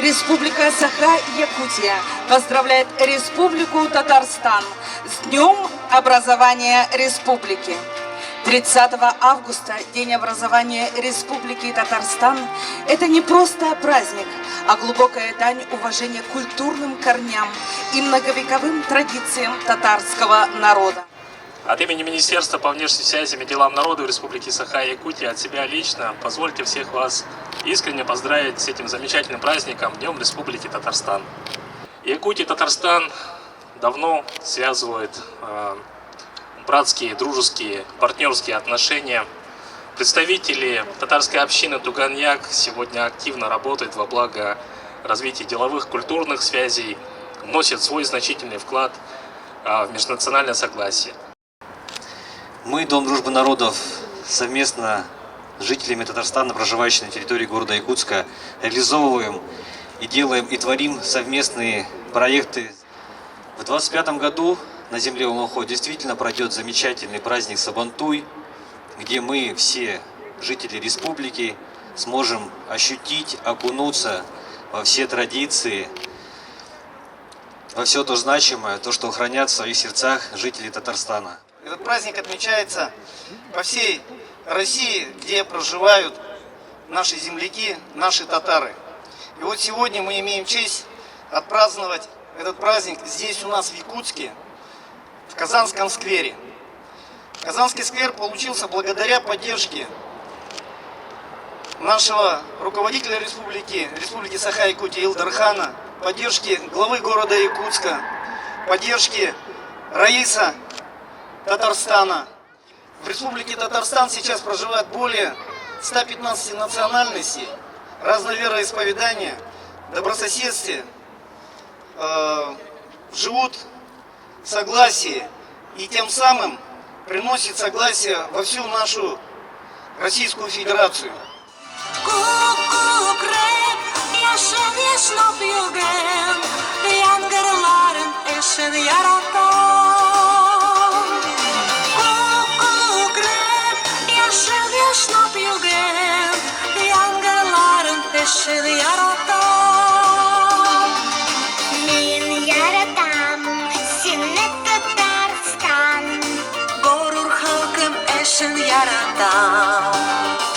Республика Саха-Якутия поздравляет Республику Татарстан с Днем образования Республики. 30 августа, День образования Республики Татарстан, это не просто праздник, а глубокая дань уважения к культурным корням и многовековым традициям татарского народа. От имени Министерства по внешним связям и делам народа Республики Саха-Якутия, от себя лично, позвольте всех вас искренне поздравить с этим замечательным праздником, Днем Республики Татарстан. Якутия и Татарстан давно связывают братские, дружеские, партнерские отношения. Представители татарской общины Туганьяк сегодня активно работают во благо развития деловых, культурных связей, вносят свой значительный вклад в межнациональное согласие. Мы, Дом дружбы народов, совместно с жителями Татарстана, проживающими на территории города Якутска, реализовываем и делаем и творим совместные проекты. В 2025 году на земле Улан-Удэ действительно пройдет замечательный праздник Сабантуй, где мы, все жители республики, сможем ощутить, окунуться во все традиции, во все то значимое, то, что хранят в своих сердцах жители Татарстана. Этот праздник отмечается по всей России, где проживают наши земляки, наши татары. И вот сегодня мы имеем честь отпраздновать этот праздник здесь у нас в Якутске, в Казанском сквере. Казанский сквер получился благодаря поддержке нашего руководителя Республики Саха-Якутия Илдархана, поддержки главы города Якутска, поддержки Раиса Татарстана. В Республике Татарстан сейчас проживает более 115 национальностей, разного вероисповедания, добрососедстве, живут в согласии и тем самым приносит согласие во всю нашу Российскую Федерацию. Min yaratam, seni Tatarstan. Gorur halkım eşin yaratam.